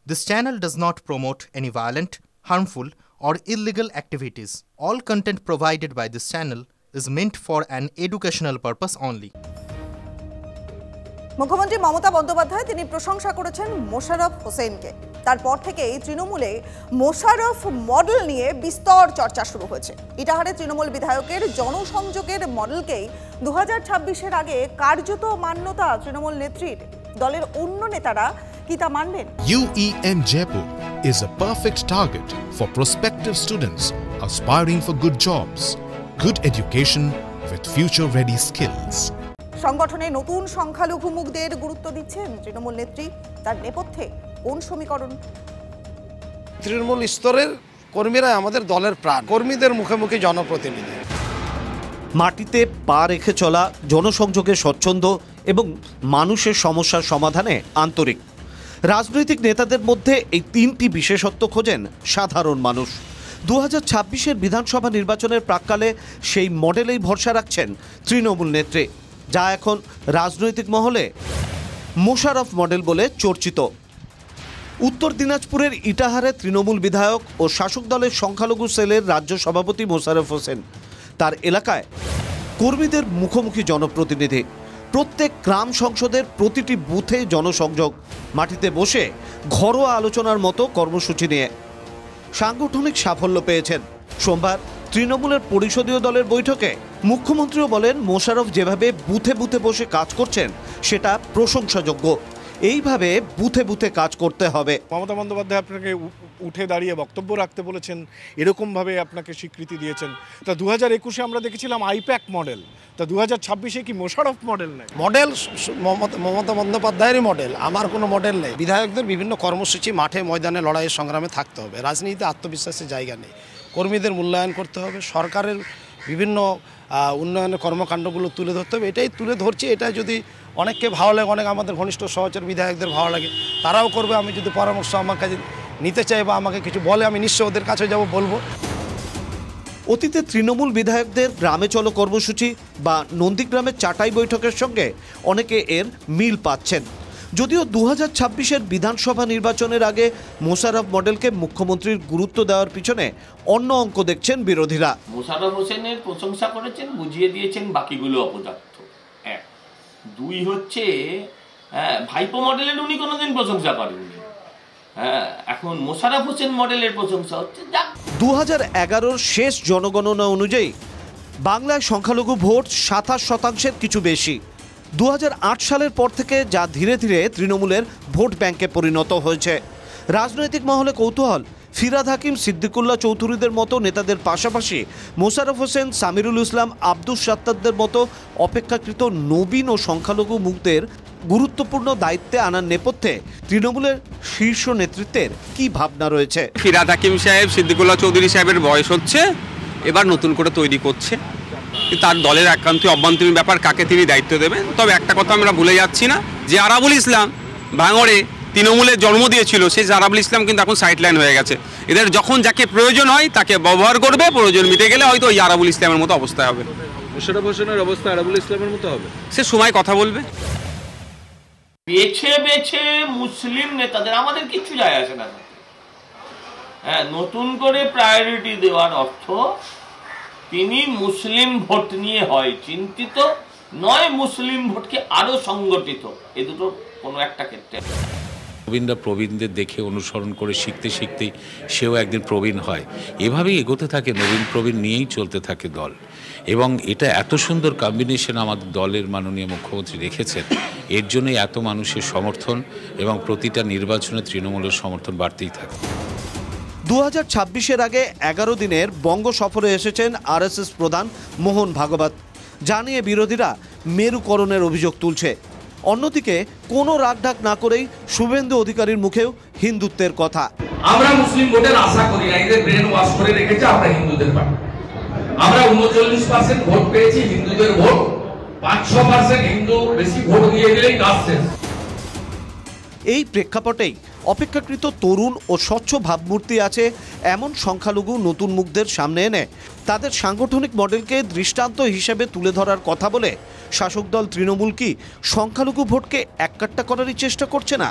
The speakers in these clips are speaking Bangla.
This channel does not promote any violent, harmful, or illegal activities. All content provided by this channel is meant for an educational purpose only. মুখ্যমন্ত্রী মমতা বন্দ্যোপাধ্যায় তিনি প্রশংসা করেছেন মোশাররফ হোসেনকে। তারপর থেকেই তৃণমূলে মোশাররফ মডেল নিয়ে বিস্তর চর্চা শুরু হয়েছে। ইটাহারে তৃণমূল বিধায়কের জনসংযোগের মডেলকেই 2026-এর আগে কার্যত মান্যতা তৃণমূল নেত্রীর। দলের অন্য নেতারা কি তা মানবেন? UEM Jaipur is a perfect target for prospective students aspiring for good jobs, good education with future-ready skills. সংগঠনে নতুন সংখ্যালঘু মুখদের গুরুত্ব দিচ্ছেন তৃণমূল নেত্রী। তার নেপথ্যে কোন সমীকরণ? তৃণমূল স্তরের কর্মীরা আমাদের দলের প্রাণ, কর্মীদের মুখে মুখে জনপ্রতিনিধি। মাটিতে পা রেখে চলা, জনসংযোগে স্বচ্ছন্দ এবং মানুষের সমস্যার সমাধানে আন্তরিক। রাজনৈতিক নেতাদের মধ্যে এই তিনটি বিশেষত্ব খোঁজেন সাধারণ মানুষ। 2026-এর বিধানসভা নির্বাচনের প্রাক্কালে সেই মডেলেই ভরসা রাখছেন তৃণমূল নেত্রী, যা এখন রাজনৈতিক মহলে মোশাররফ মডেল বলে চর্চিত। উত্তর দিনাজপুরের ইটাহারে তৃণমূল বিধায়ক ও শাসক দলের সংখ্যালঘু সেলের রাজ্য সভাপতি মোশাররফ হোসেন তার এলাকায় কর্মীদের মুখোমুখি জনপ্রতিনিধি। প্রত্যেক গ্রাম সংসদের প্রতিটি বুথে জনসংযোগ, মাটিতে বসে ঘরোয়া আলোচনার মতো কর্মসূচি নিয়ে সাংগঠনিক সাফল্য পেয়েছেন। সোমবার তৃণমূলের পরিষদীয় দলের বৈঠকে মুখ্যমন্ত্রীও বলেন, মোশাররফ যেভাবে বুথে বুথে বসে কাজ করছেন সেটা প্রশংসাযোগ্য। এইভাবে বুথে বুথে কাজ করতে হবে। মমতা বন্দ্যোপাধ্যায় আপনাকে উঠে দাঁড়িয়ে বক্তব্য রাখতে বলেছেন, এরকমভাবে আপনাকে স্বীকৃতি দিয়েছেন। তা 2021-এ আমরা দেখেছিলাম আইপ্যাক মডেল, তা 2026-এ কি মোশাররফ মডেল নেই? মডেল মমতা বন্দ্যোপাধ্যায়েরই মডেল, আমার কোনো মডেল নেই। বিধায়কদের বিভিন্ন কর্মসূচি মাঠে ময়দানে লড়াইয়ের সংগ্রামে থাকতে হবে। রাজনীতিতে আত্মবিশ্বাসের জায়গা নেই। কর্মীদের মূল্যায়ন করতে হবে, সরকারের বিভিন্ন উন্নয়নের কর্মকাণ্ডগুলো তুলে ধরতে হবে। এটাই তুলে ধরছি। এটা যদি অনেককে ভালো লাগে, অনেক আমাদের ঘনিষ্ঠ সহচর বিধায়কদের ভালো লাগে, তারাও করবে। আমি যদি পরামর্শ আমার কাছে নিতে চাই বা আমাকে কিছু বলে, আমি নিশ্চয়ই ওদের কাছে যাব, বলবো। অতীতে তৃণমূল বিধায়কদের গ্রামে চলো কর্মসূচি বা নন্দীগ্রামের চাটাই বৈঠকের সঙ্গে অনেকে এর মিল পাচ্ছেন। যদিও 2026-এর বিধানসভা নির্বাচনের আগে মোশাররফ মডেলকে মুখ্যমন্ত্রীর গুরুত্ব দেওয়ার পিছনে অন্য অঙ্ক দেখছেন বিরোধীরা। মোশাররফ হোসেনের প্রশংসা করেছেন, বুঝিয়ে দিয়েছেন বাকিগুলো অপদার্থ। এক, দুই হচ্ছে ভাইপো মডেলের উনি কোনোদিন প্রশংসা করেননি। এখন মোশাররফ হোসেন মডেলের প্রশংসা হচ্ছে। 2011-র শেষ জনগণনা অনুযায়ী বাংলায় সংখ্যালঘু ভোট 27% কিছু বেশি। 2008 সালের পর থেকে যা ধীরে ধীরে তৃণমূলের ভোট ব্যাংকে পরিণত হয়েছে। রাজনৈতিক মহলে কৌতূহল, ফিরহাদ হাকিম, সিদ্দিকুল্লাহ চৌধুরীদের মতো নেতাদের পাশাপাশি মোশাররফ হোসেন, সামিরুল ইসলাম, আব্দুস সাত্তারদের মতো অপেক্ষাকৃত নবীন ও সংখ্যালঘু মুখদের গুরুত্বপূর্ণ দায়িত্বে আনার নেপথ্যে তৃণমূলের শীর্ষ নেতৃত্বের কি ভাবনা রয়েছে? ফিরহাদ হাকিম সাহেব, সিদ্দিকুল্লাহ চৌধুরী সাহেবের বয়স হচ্ছে, এবার নতুন করে তৈরি করছে। তার দলের একান্ত অভ্যন্তরীণ ব্যাপার, কাকে তিনি দায়িত্ব দেবেন। তবে একটা কথা আমরা ভুলে যাচ্ছি না, যে আরাবুল ইসলাম ভাঙড়ে তৃণমূলের জন্ম দিয়েছিল, সেই আরাবুল ইসলাম কিন্তু এখন সাইডলাইন হয়ে গেছে। এদের যখন যাকে প্রয়োজন হয় তাকে ব্যবহার করবে, প্রয়োজন মিটে গেলে হয়তো ওই আরাবুল ইসলামের মতো অবস্থা হবে। মোশাররফ হোসেনের অবস্থা আরাবুল ইসলামের মতো হবে, সে সময় কথা বলবে। বেছে বেছে মুসলিম নেতাদের আমাদের কিচ্ছু যায় আসে না। নতুন করে প্রায়োরিটি দেওয়ার অর্থ তিনি মুসলিম ভোট নিয়ে হয় চিন্তিত নয়, মুসলিম ভোটকে আরো সংগঠিত, এ দুটো কোনো একটা ক্ষেত্রে। প্রবীণরা প্রবীণদের দেখে অনুসরণ করে শিখতে শিখতেই সেও একদিন প্রবীণ হয়। এভাবেই এগোতে থাকে, নবীন প্রবীণ নিয়েই চলতে থাকে দল। এবং এটা এত সুন্দর কম্বিনেশন আমাদের দলের মাননীয় মুখ্যমন্ত্রী রেখেছেন, এর জন্যই এত মানুষের সমর্থন এবং প্রতিটা নির্বাচনে তৃণমূলের সমর্থন বাড়তেই থাকে। 2026-এর আগে 11 দিনের বঙ্গ সফরে এসেছেন আরএসএস প্রধান মোহন ভাগবত, যা নিয়ে বিরোধীরা মেরুকরণের অভিযোগ তুলছে। অন্যদিকে কোনো রাগঢাক না করেই শুভেন্দু অধিকারীর মুখেও হিন্দুত্বের কথা। আমরা মুসলিম ভোটের আশা করি না, এদের ব্রেন ওয়াশ করে রেখেছে আমরা হিন্দুদের পার্টি। আমরা 39% ভোট পেয়েছি, হিন্দুদের ভোট 5-6% হিন্দু বেশি ভোট দিয়ে গেলেই কাজ শেষ। এই প্রেক্ষাপটেই অপেক্ষাকৃত তরুণ ও স্বচ্ছ ভাবমূর্তি আছে এমন সংখ্যালঘু নতুন মুখদের সামনে এনে তাদের সাংগঠনিক মডেলকে দৃষ্টান্ত হিসেবে তুলে ধরার কথা বলে শাসক দল তৃণমূল কি সংখ্যালঘু ভোটকে এককাট্টা করারই চেষ্টা করছে না?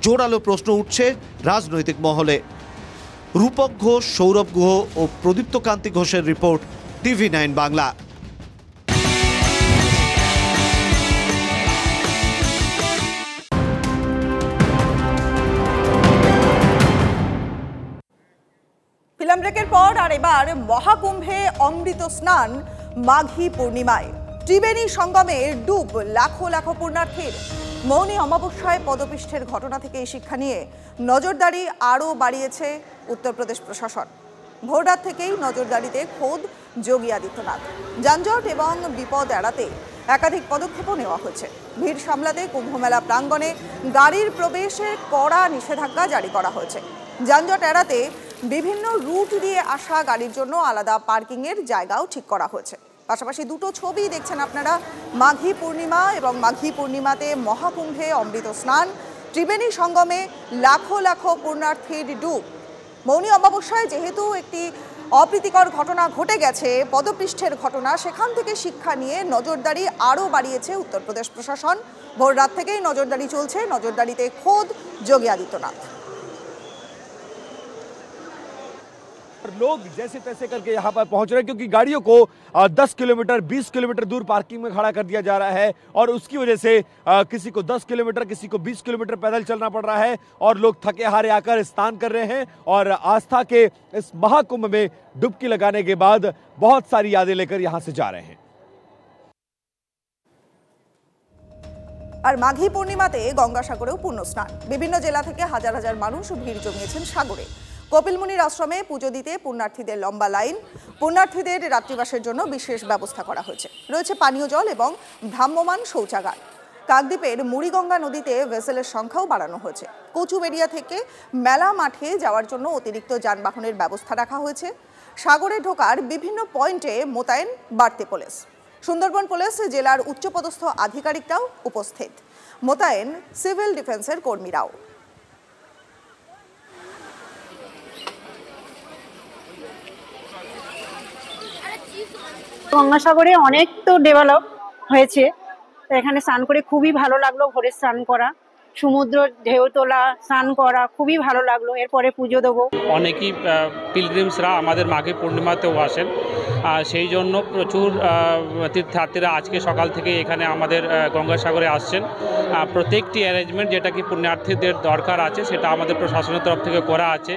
জোরালো প্রশ্ন উঠছে রাজনৈতিক মহলে। রূপক ঘোষ, সৌরভ গুহ ও প্রদীপ্ত কান্তি ঘোষের রিপোর্ট, TV9 বাংলা। ফিল্ম ব্রেকের পর আর এবার মহাকুম্ভে অমৃত স্নান মাঘী পূর্ণিমায়। ত্রিবেণী সঙ্গমে ডুব লাখো লাখো পুণ্যার্থীর। মৌনী অমাবস্যায় পদপিষ্ঠের ঘটনা থেকে শিক্ষা নিয়ে নজরদারি আরও বাড়িয়েছে উত্তরপ্রদেশ প্রশাসন। ভোররাত থেকেই নজরদারিতে খোদ যোগী আদিত্যনাথ। যানজট এবং বিপদ এড়াতে একাধিক পদক্ষেপও নেওয়া হয়েছে। ভিড় সামলাতে কুম্ভমেলা প্রাঙ্গণে গাড়ির প্রবেশে কড়া নিষেধাজ্ঞা জারি করা হয়েছে। যানজট এড়াতে বিভিন্ন রুট দিয়ে আসা গাড়ির জন্য আলাদা পার্কিংয়ের জায়গাও ঠিক করা হয়েছে। পাশাপাশি দুটো ছবি দেখছেন আপনারা, মাঘী পূর্ণিমা এবং মাঘী পূর্ণিমাতে মহাকুম্ভে অমৃত স্নান, ত্রিবেণী সঙ্গমে লাখো লাখো পুণ্যার্থীর ডুব। মৌনী অমাবস্যায় যেহেতু একটি অপ্রীতিকর ঘটনা ঘটে গেছে, পদপৃষ্ঠের ঘটনা, সেখান থেকে শিক্ষা নিয়ে নজরদারি আরও বাড়িয়েছে উত্তরপ্রদেশ প্রশাসন। ভোর রাত থেকেই নজরদারি চলছে। নজরদারিতে খোদ যোগী আদিত্যনাথ। लोग जैसे तैसे करके यहाँ पर पहुंच रहे हैं क्योंकि गाड़ियों को 10 किलोमीटर 20 किलोमीटर दूर पार्किंग में खड़ा कर दिया जा रहा है और उसकी वजह से किसी को 10 किलोमीटर किसी को 20 किलोमीटर पैदल चलना पड़ रहा है और लोग थके हारे आकर स्नान कर रहे हैं और आस्था के इस महाकुंभ में डुबकी लगाने के बाद बहुत सारी यादें लेकर यहाँ से जा रहे हैं। আর মাঘী পূর্ণিমাতে গঙ্গাসাগরেও পূর্ণ স্নান। বিভিন্ন জেলা থেকে হাজার হাজার মানুষ ভিড় জমিয়েছেন সাগরে। কপিলমুনির আশ্রমে পুজো দিতে পুণ্যার্থীদের লম্বা লাইন। পুণ্যার্থীদের রাত্রিবাসের জন্য বিশেষ ব্যবস্থা করা হয়েছে। রয়েছে পানীয় জল এবং ভ্রাম্যমাণ শৌচাগার। কাকদ্বীপের মুড়িগঙ্গা নদীতে ভেসেলের সংখ্যাও বাড়ানো হয়েছে। কচুবেড়িয়া থেকে মেলা মাঠে যাওয়ার জন্য অতিরিক্ত যানবাহনের ব্যবস্থা রাখা হয়েছে। সাগরে ঢোকার বিভিন্ন পয়েন্টে মোতায়েন বাড়তি পুলিশ। সুন্দরবন পুলিশ জেলার উচ্চপদস্থ আধিকারিকরাও উপস্থিত। মোতায়েন সিভিল ডিফেন্সের কর্মীরাও। গঙ্গাসাগরে অনেক তো ডেভেলপ হয়েছে, তো এখানে স্নান করে খুবই ভালো লাগলো। ভোরে স্নান করা, সমুদ্র ঢেউ তোলা, স্নান করা খুবই ভালো লাগলো। এরপরে পুজো দেবো। অনেকেই পিলগ্রিমসরা আমাদের মাঘী পূর্ণিমাতেও আসেন, সেই জন্য প্রচুর তীর্থযাত্রীরা আজকে সকাল থেকে এখানে আমাদের গঙ্গাসাগরে আসছেন। প্রত্যেকটি অ্যারেঞ্জমেন্ট যেটা কি পুণ্যার্থীদের দরকার আছে সেটা আমাদের প্রশাসনের তরফ থেকে করা আছে।